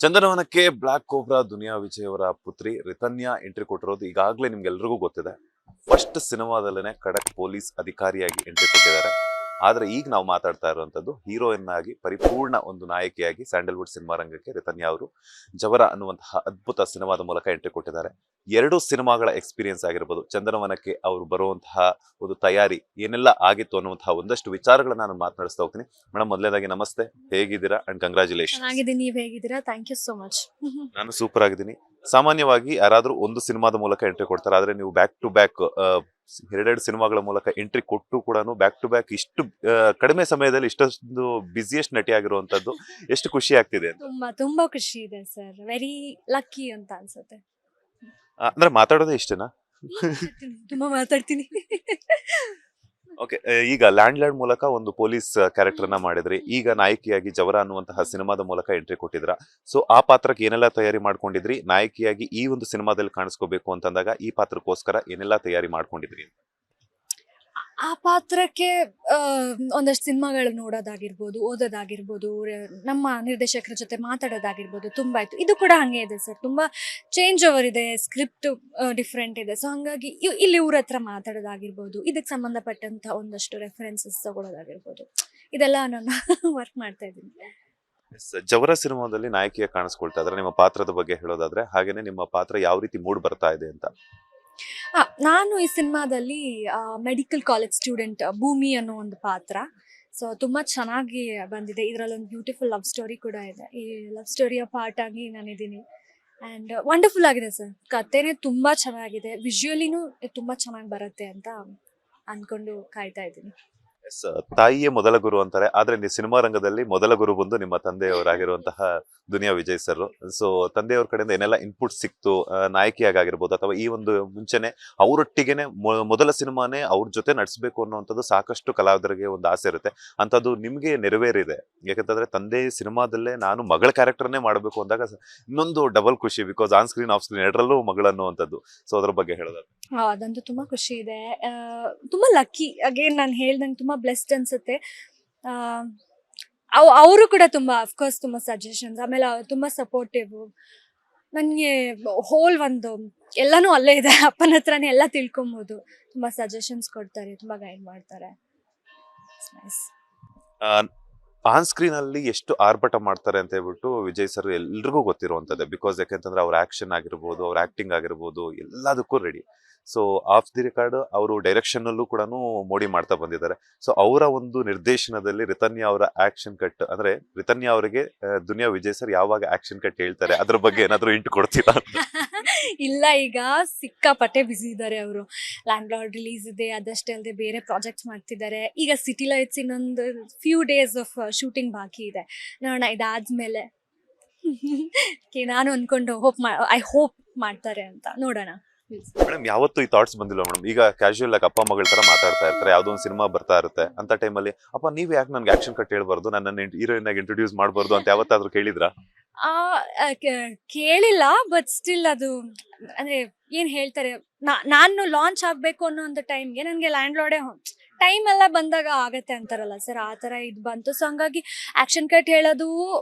ಚಂದನವನಕ್ಕೆ block cobra Duniya Vijay ಅವರ ಪುತ್ರಿ ರಿತನ್ಯಾ entry ಕೊಟ್ಟಿರೋದು ಈಗಾಗಲೇ ನಿಮ್ಗೆಲ್ರಿಗೂ ಗೊತ್ತಿದೆ. ಫಸ್ಟ್ ಸಿನಿಮಾದಲ್ಲೇನೆ ಖಡಕ್ ಪೊಲೀಸ್ ಅಧಿಕಾರಿಯಾಗಿ ಎಂಟ್ರಿ ಕೊಟ್ಟಿದ್ದಾರೆ. ಆದ್ರೆ ಈಗ ನಾವು ಮಾತಾಡ್ತಾ ಇರುವಂತದ್ದು ಹೀರೋಯಿನ್ ಆಗಿ ಪರಿಪೂರ್ಣ ಒಂದು ನಾಯಕಿಯಾಗಿ ಸ್ಯಾಂಡಲ್ವುಡ್ ಸಿನಿಮಾ ರಂಗಕ್ಕೆ ರಿತನ್ಯಾ ಅವರು ಜವರ ಅನ್ನುವಂತಹ ಅದ್ಭುತ ಸಿನಿಮಾದ ಮೂಲಕ ಎಂಟ್ರಿ ಕೊಟ್ಟಿದ್ದಾರೆ. 2 ಸಿನಿಮಾಗಳ ಎಕ್ಸ್ಪೀರಿಯನ್ಸ್ ಆಗಿರ್ಬೋದು, ಚಂದನವನಕ್ಕೆ ಅವರು ಬರುವಂತಹ ಒಂದು ತಯಾರಿ ಏನೆಲ್ಲ ಆಗಿತ್ತು ಅನ್ನುವಂತಹ ಒಂದಷ್ಟು ವಿಚಾರಗಳನ್ನ ನಾನು ಮಾತನಾಡಿಸ್ತಾ ಹೋಗ್ತೀನಿ. ಮೇಡಮ್, ಮೊದಲನೇದಾಗಿ ನಮಸ್ತೆ, ಹೇಗಿದ್ದೀರಾ ಅಂಡ್ ಕಂಗ್ರಾಚುಲೇಷನ್. ಚೆನ್ನಾಗಿದ್ದೀನಿ, ನೀವ್ ಹೇಗಿದ್ದೀರಾ? Thank you so much. ನಾನು ಸೂಪರ್ ಆಗಿದ್ದೀನಿ. ಸಾಮಾನ್ಯವಾಗಿ ಯಾರಾದ್ರೂ ಒಂದು ಸಿನಿಮಾದ ಮೂಲಕ ಎಂಟ್ರಿ ಕೊಡ್ತಾರೆ, ಆದ್ರೆ ನೀವು ಬ್ಯಾಕ್ ಟು ಬ್ಯಾಕ್ ಎರಡೆರಡು ಸಿನಿಮಾಗಳ ಮೂಲಕ ಎಂಟ್ರಿ ಕೊಟ್ಟು ಕೂಡ ಬ್ಯಾಕ್ ಟು ಬ್ಯಾಕ್ ಇಷ್ಟು ಕಡಿಮೆ ಸಮಯದಲ್ಲಿ ಇಷ್ಟೊಂದು ಬ್ಯುಸಿಯೆಸ್ಟ್ ನಟಿ ಆಗಿರುವಂತದ್ದು ಎಷ್ಟು ಖುಷಿ ಆಗ್ತಿದೆ ಅಂತ. ತುಂಬಾ ಖುಷಿ ಇದೆ ಸರ್. ವೆರಿ ಲಕ್ಕಿ ಅಂತ ಅನ್ಸುತ್ತೆ. ಅಂದ್ರೆ ಮಾತಾಡೋದೇ ಇಷ್ಟೇನಾ? ತುಂಬಾ ಮಾತಾಡ್ತೀನಿ. ಓಕೆ, ಈಗ ಲ್ಯಾಂಡ್ ಮೂಲಕ ಒಂದು ಪೊಲೀಸ್ ಕ್ಯಾರೆಕ್ಟರ್ ನ ಮಾಡಿದ್ರಿ. ಈಗ ನಾಯಕಿಯಾಗಿ ಜವರ ಅನ್ನುವಂತಹ ಸಿನಿಮಾದ ಮೂಲಕ ಎಂಟ್ರಿ ಕೊಟ್ಟಿದ್ರ. ಸೊ ಆ ಪಾತ್ರಕ್ಕೆ ಏನೆಲ್ಲ ತಯಾರಿ ಮಾಡ್ಕೊಂಡಿದ್ರಿ? ನಾಯಕಿಯಾಗಿ ಈ ಒಂದು ಸಿನಿಮಾದಲ್ಲಿ ಕಾಣಿಸ್ಕೋಬೇಕು ಅಂತಂದಾಗ ಈ ಪಾತ್ರಕ್ಕೋಸ್ಕರ ಏನೆಲ್ಲ ತಯಾರಿ ಮಾಡ್ಕೊಂಡಿದ್ರಿ? ಆ ಪಾತ್ರಕ್ಕೆ ಒಂದಷ್ಟು ಸಿನಿಮಾಗಳು ನೋಡೋದಾಗಿರ್ಬೋದು, ಓದೋದಾಗಿರ್ಬೋದು, ನಮ್ಮ ನಿರ್ದೇಶಕರ ಜೊತೆ ಮಾತಾಡೋದಾಗಿರ್ಬೋದು ತುಂಬಾ ಇತ್ತು. ಇದು ಕೂಡ ಹಂಗೆ ಇದೆ ಸರ್. ತುಂಬಾ ಚೇಂಜ್ ಓವರ್ ಇದೆ, ಸ್ಕ್ರಿಪ್ಟ್ ಡಿಫ್ರೆಂಟ್ ಇದೆ. ಸೊ ಹಂಗಾಗಿ ಇಲ್ಲಿ ಇವ್ರ ಹತ್ರ ಮಾತಾಡೋದಾಗಿರ್ಬೋದು, ಇದಕ್ಕೆ ಸಂಬಂಧಪಟ್ಟಂತ ಒಂದಷ್ಟು ರೆಫರೆನ್ಸಸ್ ತಗೊಳ್ಳೋದಾಗಿರ್ಬೋದು, ಇದೆಲ್ಲ ನಾನು ವರ್ಕ್ ಮಾಡ್ತಾ ಇದ್ದೀನಿ. ಜವರ ಸಿನಿಮಾದಲ್ಲಿ ನಾಯಕಿಯಾಗಿ ಕಾಣಿಸ್ಕೊಳ್ತಾ ಇದ್ರೆ ನಿಮ್ಮ ಪಾತ್ರದ ಬಗ್ಗೆ ಹೇಳೋದಾದ್ರೆ, ಹಾಗೇನೆ ನಿಮ್ಮ ಪಾತ್ರ ಯಾವ ರೀತಿ ಮೂಡ್ ಬರ್ತಾ ಇದೆ ಅಂತ? ನಾನು ಈ ಸಿನಿಮಾದಲ್ಲಿ ಮೆಡಿಕಲ್ ಕಾಲೇಜ್ ಸ್ಟೂಡೆಂಟ್ ಭೂಮಿ ಅನ್ನೋ ಒಂದು ಪಾತ್ರ. ಸೊ ತುಂಬಾ ಚೆನ್ನಾಗಿ ಬಂದಿದೆ. ಇದರಲ್ಲಿ ಒಂದು ಬ್ಯೂಟಿಫುಲ್ ಲವ್ ಸ್ಟೋರಿ ಕೂಡ ಇದೆ. ಈ ಲವ್ ಸ್ಟೋರಿಯ ಪಾರ್ಟ್ ಆಗಿ ನಾನಿದ್ದೀನಿ. ಆ್ಯಂಡ್ ವಂಡರ್ಫುಲ್ ಆಗಿದೆ ಸರ್. ಕಥೆನೇ ತುಂಬಾ ಚೆನ್ನಾಗಿದೆ. ವಿಜುವಲಿನೂ ತುಂಬಾ ಚೆನ್ನಾಗಿ ಬರುತ್ತೆ ಅಂತ ಅನ್ಕೊಂಡು ಕಾಯ್ತಾ ಇದ್ದೀನಿ. ತಾಯಿಯೇ ಮೊದಲ ಗುರು ಅಂತಾರೆ, ಆದ್ರೆ ಸಿನಿಮಾ ರಂಗದಲ್ಲಿ ಮೊದಲ ಗುರು ಬಂದು ನಿಮ್ಮ ತಂದೆಯವರಾಗಿರುವಂತಹ ದುನಿಯಾ ವಿಜಯ್ ಸರ್. ಸೊ ತಂದೆಯವ್ರ ಕಡೆಯಿಂದ ಏನೆಲ್ಲ ಇನ್ಪುಟ್ ಸಿಕ್ತು, ನಾಯಕಿಯಾಗಿರ್ಬೋದು ಅಥವಾ ಈ ಒಂದು ಮುಂಚೆನೆ ಅವರೊಟ್ಟಿಗೆನೆ ಮೊದಲ ಸಿನಿಮಾನೇ ಅವ್ರ ಜೊತೆ ನಡೆಸಬೇಕು ಅನ್ನುವಂಥದ್ದು ಸಾಕಷ್ಟು ಕಲಾವಿದರಿಗೆ ಒಂದು ಆಸೆ ಇರುತ್ತೆ. ಅಂತದ್ದು ನಿಮ್ಗೆ ನೆರವೇರಿದೆ. ಯಾಕಂತಂದ್ರೆ ತಂದೆ ಸಿನಿಮಾದಲ್ಲೇ ನಾನು ಮಗಳ ಕ್ಯಾರೆಕ್ಟರ್ನೇ ಮಾಡಬೇಕು ಅಂದಾಗ ಇನ್ನೊಂದು ಡಬಲ್ ಖುಷಿ, because on screen off screen ಎರಡರಲ್ಲೂ ಮಗಳು ಅನ್ನುವಂಥದ್ದು. ಸೊ ಅದ್ರ ಬಗ್ಗೆ ಹೇಳೋದಾದ್ರೆ ಅದಂತೂ ತುಂಬಾ ಖುಷಿ ಇದೆ. ತುಂಬಾ ಲಕ್ಕಿ. ಅಗೇನ್ ನಾನು ಹೇಳ್ದಂಗೆ ತುಂಬಾ ಬ್ಲೆಸ್ಡ್ ಅನ್ಸುತ್ತೆ. ಅವರು ಕೂಡ ತುಂಬಾ ಅಫ್ಕೋರ್ಸ್ ತುಂಬಾ ಸಜೆಷನ್ಸ್, ಆಮೇಲೆ ತುಂಬಾ ಸಪೋರ್ಟಿವ್. ನನಗೆ ಹೋಲ್ ಒಂದು ಎಲ್ಲಾನು ಅಲ್ಲೇ ಇದೆ, ಅಪ್ಪನ ಹತ್ರನೇ ಎಲ್ಲ ತಿಳ್ಕೊಬೋದು. ತುಂಬಾ ಸಜೆಷನ್ಸ್ ಕೊಡ್ತಾರೆ, ತುಂಬಾ ಗೈಡ್ ಮಾಡ್ತಾರೆ. ಆನ್ ಸ್ಕ್ರೀನ್ ಅಲ್ಲಿ ಎಷ್ಟು ಆರ್ಭಟ ಮಾಡ್ತಾರೆ ಅಂತ ಹೇಳ್ಬಿಟ್ಟು ವಿಜಯ್ ಸರ್ ಎಲ್ರಿಗೂ ಗೊತ್ತಿರುವಂತದ್ದೇ. ಬಿಕಾಸ್ ಯಾಕೆಂತಂದ್ರೆ ಅವ್ರ ಆಕ್ಷನ್ ಆಗಿರ್ಬೋದು, ಅವ್ರ ಆಕ್ಟಿಂಗ್ ಆಗಿರ್ಬೋದು, ಎಲ್ಲದಕ್ಕೂ ready. So of the record ಅವರು ಡೈರೆಕ್ಷನ್ ಅಲ್ಲೂ ಕೂಡ ಮೋಡಿ ಮಾಡ್ತಾ ಬಂದಿದ್ದಾರೆ. ಸೊ ಅವರ ಒಂದು ನಿರ್ದೇಶನದಲ್ಲಿ ರಿತನ್ಯಾ ಅವರ ಆಕ್ಷನ್ ಕಟ್, ಅಂದ್ರೆ ರಿತನ್ಯಾ ಅವರಿಗೆ ದುನಿಯಾ ವಿಜಯ್ ಸರ್ ಯಾವಾಗ ಆಕ್ಷನ್ ಕಟ್ ಹೇಳ್ತಾರೆ ಅದ್ರ ಬಗ್ಗೆ ಏನಾದ್ರು ಇಂಟು ಕೊಡ್ತೀರಾ? ಇಲ್ಲ, ಈಗ ಸಿಕ್ಕಾಪಟ್ಟೆ ಬಿಸಿ ಇದ್ದಾರೆ ಅವರು. ಲ್ಯಾಂಡ್ ಲಾರ್ಡ್ ರಿಲೀಸ್ ಇದೆ, ಅದಷ್ಟೇ ಅಲ್ಲದೆ ಬೇರೆ ಪ್ರಾಜೆಕ್ಟ್ಸ್ ಮಾಡ್ತಿದ್ದಾರೆ. ಈಗ ಸಿಟಿ ಲೈಟ್ಸ್ ಇನ್ನೊಂದು ಫ್ಯೂ ಡೇಸ್ ಆಫ್ ಶೂಟಿಂಗ್ ಬಾಕಿ ಇದೆ. ನೋಡೋಣ ಇದಾದ್ಮೇಲೆ. ನಾನು ಅನ್ಕೊಂಡು ಐ ಹೋಪ್ ಮಾಡ್ತಾರೆ ಅಂತ. ನೋಡೋಣ. ಮೇಡಮ್, ಯಾವತ್ತು ಈ ಥಾಟ್ಸ್ ಬಂದಿಲ್ಲ ಮೇಡಮ್? ಈಗ ಕ್ಯಾಶುಯಲ್ ಆಗಿ ಅಪ್ಪ ಮಗಳ ತರ ಮಾತಾಡ್ತಾ ಇರ್ತಾರೆ, ಯಾವ್ದೋ ಒಂದು ಸಿನಿಮಾ ಬರ್ತಾ ಇರುತ್ತೆ ಅಂತ ಟೈಮಲ್ಲಿ, ಅಪ್ಪ ನೀವ್ ಯಾಕೆ ನನ್ಗೆ ಆಕ್ಷನ್ ಕಟ್ ಹೇಳ್ಬಾರ್ದು, ನನ್ನ ಹೀರೋಯಿನ್ ಆಗಿ ಇಂಟ್ರೊಡ್ಯೂಸ್ ಮಾಡ್ಬಾರ್ದು ಅಂತ ಯಾವತ್ತಾದ್ರೂ ಕೇಳಿದ್ರಾ? ಕೇಳಿಲ್ಲ, ಬಟ್ ಸ್ಟಿಲ್ ಅದು ಅಂದ್ರೆ ಏನ್ ಹೇಳ್ತಾರೆ, ನಾನು ಲಾಂಚ್ ಆಗ್ಬೇಕು ಅನ್ನೋ ಒಂದು ಟೈಮ್ಗೆ ನನಗೆ ಲ್ಯಾಂಡ್ ಲಾರ್ಡೇ ಟೈಮ್ ಎಲ್ಲ ಬಂದಾಗ ಆಗತ್ತೆ ಅಂತಾರಲ್ಲ ಸರ್, ಆ ಥರ ಇದು ಬಂತು. ಸೊ ಹಂಗಾಗಿ ಆಕ್ಷನ್ ಕಟ್ ಹೇಳೋದು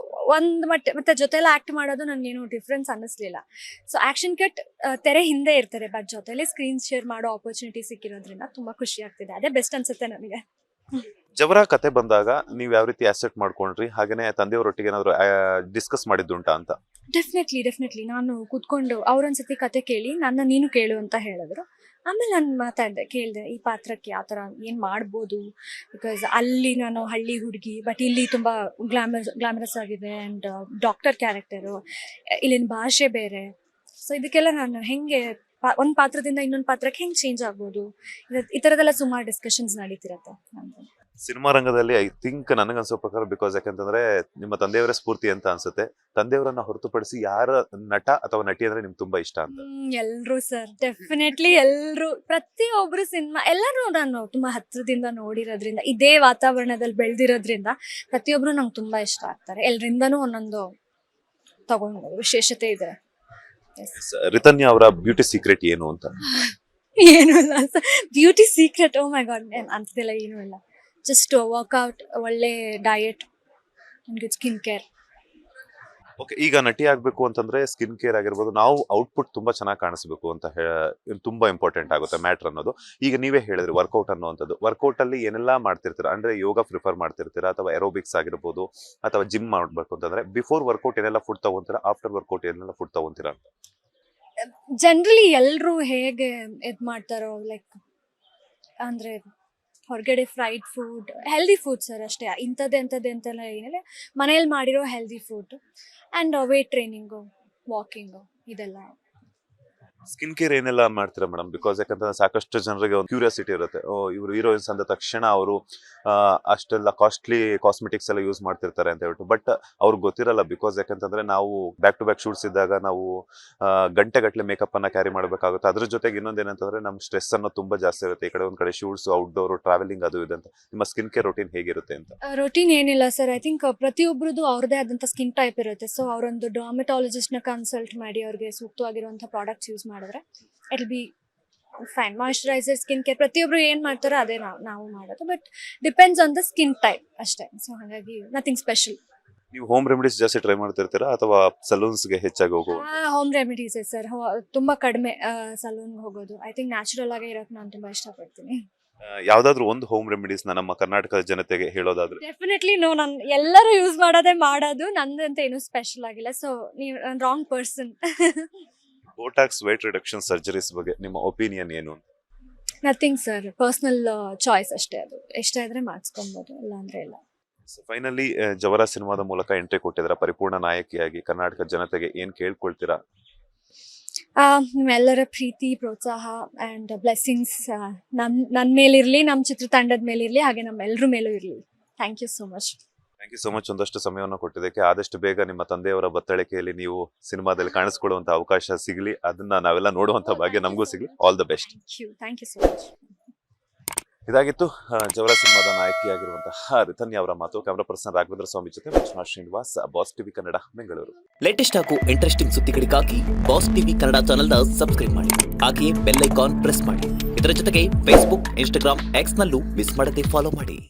ಒಂದು ಮತ್ತೆ ಜೊತೆಲ್ಲ ಆಕ್ಟ್ ಮಾಡೋದು ನನಗೇನು ಡಿಫ್ರೆನ್ಸ್ ಅನ್ನಿಸ್ಲಿಲ್ಲ. ಸೊ ಆಕ್ಷನ್ ಕಟ್ ತೆರೆ ಹಿಂದೆ ಇರ್ತಾರೆ, ಬಟ್ ಜೊತೆಲೆ ಸ್ಕ್ರೀನ್ ಶೇರ್ ಮಾಡೋ ಆಪರ್ಚುನಿಟಿ ಸಿಕ್ಕಿರೋದ್ರಿಂದ ತುಂಬಾ ಖುಷಿ ಆಗ್ತಿದೆ. ಅದೇ ಬೆಸ್ಟ್ ಅನ್ಸುತ್ತೆ ನನಗೆ. ಜವರ ಕತೆ ಬಂದಾಗ ನೀವ್ ಯಾವ ರೀತಿ ಅಸೆಟ್ ಮಾಡ್ಕೊಂಡ್ರಿ, ಹಾಗೇನೆ ತಂದೆಯವರೊಟ್ಟಿಗೆ ಏನಾದ್ರು ಡಿಸ್ಕಸ್ ಮಾಡಿದ್ದುಂಟಾ ಅಂತ? ಡೆಫಿನೆಟ್ಲಿ ನಾನು ಕೂತ್ಕೊಂಡು ಅವ್ರೊಂದ್ಸತಿ ಕತೆ ಕೇಳಿ ನೀನು ಕೇಳು ಅಂತ ಹೇಳಿದ್ರು. ಆಮೇಲೆ ನಾನು ಕೇಳಿದೆ ಈ ಪಾತ್ರಕ್ಕೆ ಯಾವ ಥರ ಏನು ಮಾಡ್ಬೋದು. ಬಿಕಾಸ್ ಅಲ್ಲಿ ನಾನು ಹಳ್ಳಿ ಹುಡುಗಿ, ಬಟ್ ಇಲ್ಲಿ ತುಂಬ ಗ್ಲಾಮರಸ್ ಆಗಿದೆ. ಆ್ಯಂಡ್ ಡಾಕ್ಟರ್ ಕ್ಯಾರೆಕ್ಟರು, ಇಲ್ಲಿನ ಭಾಷೆ ಬೇರೆ. ಸೊ ಇದಕ್ಕೆಲ್ಲ ನಾನು ಹೆಂಗೆ ಒಂದು ಪಾತ್ರದಿಂದ ಇನ್ನೊಂದು ಪಾತ್ರಕ್ಕೆ ಹೆಂಗೆ ಚೇಂಜ್ ಆಗ್ಬೋದು, ಈ ಥರದ್ದೆಲ್ಲ ಸುಮಾರು ಡಿಸ್ಕಷನ್ಸ್ ನಡೀತಿರತ್ತೆ. ಸಿನಿಮಾ ರಂಗದಲ್ಲಿ ಐ ಥಿಂಕ್ ನನಗನ್ಸೋ ಪ್ರಕಾರ, ಬಿಕಾಸ್ ಯಾಕಂತಂದ್ರೆ ನಿಮ್ಮ ತಂದೆಯವರೇ ಸ್ಫೂರ್ತಿ ಅಂತ ಅನ್ಸುತ್ತೆ. ತಂದೆಯವರನ್ನ ಹೊರತುಪಡಿಸಿ ಯಾರ ನಟ ಅಥವಾ ನಟಿ ಅಂದ್ರೆ ನಿಮ್ಗೆ ತುಂಬಾ ಇಷ್ಟ ಅಂತ? ಎಲ್ರು ಸರ್, ಡೆಫಿನೆಟ್ಲಿ ಎಲ್ರು, ಪ್ರತಿಯೊಬ್ರು ಸಿನಿಮಾ ಎಲ್ಲರೂ ನಾನು ತುಂಬಾ ಹತ್ರದಿಂದ ನೋಡಿರೋದ್ರಿಂದ, ಇದೇ ವಾತಾವರಣದಲ್ಲಿ ಬೆಳೆದಿರೋದ್ರಿಂದ ಪ್ರತಿಯೊಬ್ರು ನಂಗೆ ತುಂಬಾ ಇಷ್ಟ ಆಗ್ತಾರೆ. ಎಲ್ರಿಂದನೂ ಒಂದೊಂದು ತಗೊಂಡು ವಿಶೇಷತೆ ಇದೆ. ರಿತನ್ಯಾ ಅವರ ಬ್ಯೂಟಿ ಸೀಕ್ರೆಟ್ ಏನು ಅಂತ? ಏನೂ ಇಲ್ಲ ಸರ್, ಬ್ಯೂಟಿ ಸೀಕ್ರೆಟ್ ಓ ಮೈ ಗಾಡ್ ಅಂತಿಲ್ಲ, ಏನೂ ಇಲ್ಲ. ಜಸ್ಟ್ ವರ್ಕೌಟ್, ಒಳ್ಳೆ ಡಯಟ್, ಸ್ಕಿನ್ ಕೇರ್. ಓಕೆ, ಈಗ ನಟಿ ಆಗ್ಬೇಕು ಅಂತಂದ್ರೆ ಸ್ಕಿನ್ ಕೇರ್ ಆಗಿರ್ಬೋದು, ನಾವು ಔಟ್ಪುಟ್ ತುಂಬಾ ಚೆನ್ನಾಗಿ ಕಾಣಿಸ್ಬೇಕು ಅಂತ ತುಂಬಾ ಇಂಪಾರ್ಟೆಂಟ್ ಆಗುತ್ತೆ ಮ್ಯಾಟ್ರ್ ಅನ್ನೋದು. ಈಗ ನೀವೇ ಹೇಳಿದ್ರಿ ವರ್ಕೌಟ್ ಅನ್ನುವಂಥದ್ದು. ವರ್ಕೌಟ್ ಅಲ್ಲಿ ಏನೆಲ್ಲ ಮಾಡ್ತಿರ್ತೀರಾ, ಅಂದ್ರೆ ಯೋಗ ಪ್ರಿಫರ್ ಮಾಡ್ತಿರ್ತೀರಾ ಅಥವಾ ಎರೋಬಿಕ್ಸ್ ಆಗಿರ್ಬೋದು ಅಥವಾ ಜಿಮ್ ಮಾಡ್ಬೇಕು ಅಂತಂದ್ರೆ ಬಿಫೋರ್ ವರ್ಕೌಟ್ ಏನೆಲ್ಲ ಫುಡ್ ತಗೊಂತೀರಾ, ಆಫ್ಟರ್ ವರ್ಕೌಟ್ ಏನೆಲ್ಲ ಫುಡ್ ತಗೊಂತೀರಾ ಅಂತ? ಜನರಲಿ ಎಲ್ಲರೂ ಹೇಗೆ ಇದು ಮಾಡ್ತಾರೋ, ಲೈಕ್ ಅಂದರೆ ಹೊರಗಡೆ fried food, healthy food sir ಅಷ್ಟೇ, ಇಂಥದ್ದು ಅಂತೆಲ್ಲ ಏನಿಲ್ಲ, ಮನೇಲಿ ಮಾಡಿರೋ healthy food and weight training, walking, ಇದೆಲ್ಲ. ಸ್ಕಿನ್ ಕೇರ್ ಏನೆಲ್ಲ ಮಾಡ್ತೀರಾ ಮೇಡಮ್? ಬಿಕಾಸ್ ಯಾಕಂತಂದ್ರೆ ಸಾಕಷ್ಟು ಜನರಿಗೆ ಒಂದು ಕ್ಯೂರಿಯಾಸಿಟಿ ಇರುತ್ತೆ, ಇವರು ಹೀರೋಯಿನ್ಸ್ ಅಂದ ತಕ್ಷಣ ಅವರು ಅಷ್ಟೆಲ್ಲ ಕಾಸ್ಟ್ಲಿ ಕಾಸ್ಮೆಟಿಕ್ಸ್ ಎಲ್ಲ ಯೂಸ್ ಮಾಡ್ತಿರ್ತಾರೆ ಅಂತ ಹೇಳ್ಬಿಟ್ಟು. ಬಟ್ ಅವ್ರಿಗೆ ಗೊತ್ತಿರಲ್ಲ, ಬಿಕಾಸ್ ಯಾಕಂತಂದ್ರೆ ನಾವು ಬ್ಯಾಕ್ ಟು ಬ್ಯಾಕ್ ಶೂಟ್ಸ್ ಇದ್ದಾಗ ನಾವು ಗಂಟೆಗಟ್ಟಲೆ ಮೇಕಪ್ ಅನ್ನ ಕ್ಯಾರಿ ಮಾಡಬೇಕಾಗುತ್ತೆ. ಅದ್ರ ಜೊತೆಗೆ ಇನ್ನೊಂದೇನಂತಂದ್ರೆ ನಮ್ ಸ್ಟ್ರೆಸ್ ಅನ್ನೋ ತುಂಬಾ ಜಾಸ್ತಿ ಇರುತ್ತೆ. ಈ ಕಡೆ ಒಂದ್ ಕಡೆ ಶೂಟ್ಸ್, ಔಟ್ಡೋರ್, ಟ್ರಾವೆಲಿಂಗ್ ಅದು ಇದೆ ಅಂತ. ನಿಮ್ಮ ಸ್ಕಿನ್ ಕೇರ್ ರೊಟೀನ್ ಹೇಗಿರುತ್ತೆ ಅಂತ? ರೊಟೀನ್ ಏನಿಲ್ಲ ಸರ್, ಐ ಥಿಂಕ್ ಪ್ರತಿಯೊಬ್ಬರದ್ದು ಅವ್ರದ್ದೇ ಆದಂಥ ಸ್ಕಿನ್ ಟೈಪ್ ಇರುತ್ತೆ. ಸೊ ಅವರೊಂದು ಡರ್ಮಟಾಲಜಿಸ್ಟ್ನ ಕನ್ಸಲ್ಟ್ ಮಾಡಿ ಅವ್ರಿಗೆ ಸೂಕ್ತವಾಗಿರುವಂಥ ಪ್ರಾಡಕ್ಟ್ಸ್ ಯೂಸ್ ಮಾಡಿದ್ರೆ it will be fine. Moisturiser, skin care ಪ್ರತಿಯೊಬ್ಬರು ಏನು ಮಾಡ್ತಾರೋ ಅದೇ ನಾವು ಮಾಡೋದು. But depends on the skin type ಅಷ್ಟೇ. ಸೊ ಹಾಗಾಗಿ ನಥಿಂಗ್ ಸ್ಪೆಷಲ್. ನೀವು ಹೋಮ್ ರೆಮಿಡೀಸ್ ಜಾಸ್ತಿ ಟ್ರೈ ಮಾಡ್ತಿರ್ತೀರಾ ಅಥವಾ ಸಲೂನ್ಸ್ಗೆ ಹೆಚ್ಚಾಗಿ ಹೋಗುವ? ಹೋಮ್ ರೆಮಿಡೀಸ್ ಸರ್, ತುಂಬ ಕಡಿಮೆ ಸಲೂನ್ಗೆ ಹೋಗೋದು. ಐ ಥಿಂಕ್ ನ್ಯಾಚುರಲ್ ಆಗೇ ಇರೋಕ್ಕೆ ನಾನು ತುಂಬ ಇಷ್ಟಪಡ್ತೀನಿ. ಯಾವ್ದಾದ್ರು ಒಂದು ಹೋಮ್ ರೆಮಿಡೀಸ್ ನಮ್ಮ ಕರ್ನಾಟಕದ ಜನತೆಗೆ ಹೇಳೋದಾದ್ರೆ? ಡೆಫಿನೆಟ್ಲಿ ನಾನು ಎಲ್ಲರೂ ಯೂಸ್ ಮಾಡೋದು, ನಂದಂತ ಏನೂ ಸ್ಪೆಷಲ್ ಆಗಿಲ್ಲ. ಸೊ ನೀವು wrong person. Botox wait reduction surgeries ಬಗ್ಗೆ ನಿಮ್ಮ ಒಪಿನಿಯನ್ ಏನು? ನಥಿಂಗ್ ಸರ್, ಪರ್ಸ್ನಲ್ ಚಾಯ್ಸ್ ಅಷ್ಟೇ. ಅದು ಇಷ್ಟ ಇದ್ರೆ ಮಾಡಿಸ್ಕೊಬೋದು, ಇಲ್ಲ ಅಂದ್ರೆ ಇಲ್ಲ. ಫೈನಲಿ ಜವರ ಸಿನಿಮಾದ ಮೂಲಕ ಎಂಟ್ರಿ ಕೊಟ್ಟಿದ್ರ ಪರಿಪೂರ್ಣ ನಾಯಕಿಯಾಗಿ ಕರ್ನಾಟಕ ಜನತೆಗೆ ಏನ್ ಕೇಳ್ಕೊಳ್ತೀರಾ? ನಿಮ್ಮೆಲ್ಲರ ಪ್ರೀತಿ, ಪ್ರೋತ್ಸಾಹ ಆ್ಯಂಡ್ ಬ್ಲೆಸ್ಸಿಂಗ್ಸ್ ನನ್ನ ಮೇಲಿರಲಿ, ನಮ್ಮ ಚಿತ್ರತಂಡದ ಮೇಲಿರಲಿ, ಹಾಗೆ ನಮ್ಮೆಲ್ಲರ ಮೇಲೂ ಇರಲಿ. Thank you so much. Thank you so much ಒಂದಷ್ಟು ಸಮಯವನ್ನು ಕೊಟ್ಟಿದ್ದಕ್ಕೆ. ಆದಷ್ಟು ಬೇಗ ನಿಮ್ಮ ತಂದೆಯವರ ಬತ್ತಳಿಕೆಯಲ್ಲಿ ನೀವು ಸಿನಿಮಾದಲ್ಲಿ ಕಾಣಿಸ್ಕೊಳ್ಳುವಂತ ಅವಕಾಶ ಸಿಗಲಿ, ಅದನ್ನ ನಾವೆಲ್ಲ ನೋಡುವಂತ ಭಾಗ್ಯ ನಮಗೂ ಸಿಗಲಿ. All the best. Thank you so much. ಇದಾಗಿತ್ತು ಜವರ ಸಿನಿಮಾದ ನಾಯಕಿಯಾಗಿರುವಂತಹ ರಿತನ್ಯಾ ಅವರ ಮಾತು. ಕ್ಯಾಮರಾ ಪರ್ಸನ್ ರಾಘವೇಂದ್ರ ಸ್ವಾಮಿ ಜೊತೆ ಮಂಜುನಾ Srinivas, Boss TV Kannada, Bengaluru. Latest ಹಾಗೂ ಇಂಟ್ರೆಸ್ಟಿಂಗ್ ಸುದ್ದಿಗಳಿಗಾಗಿ ಬಾಸ್ ಟಿವಿ ಕನ್ನಡ ಚಾನೆಲ್ನ ಸಬ್ಸ್ಕ್ರೈಬ್ ಮಾಡಿ, ಹಾಗೆಯೇ ಬೆಲ್ ಐಕಾನ್ ಪ್ರೆಸ್ ಮಾಡಿ. ಇದರ ಜೊತೆಗೆ ಫೇಸ್ಬುಕ್, ಇನ್ಸ್ಟಾಗ್ರಾಮ್, ಎಕ್ಸ್ ನಲ್ಲೂ ಮಿಸ್ ಮಾಡದೆ ಫಾಲೋ ಮಾಡಿ.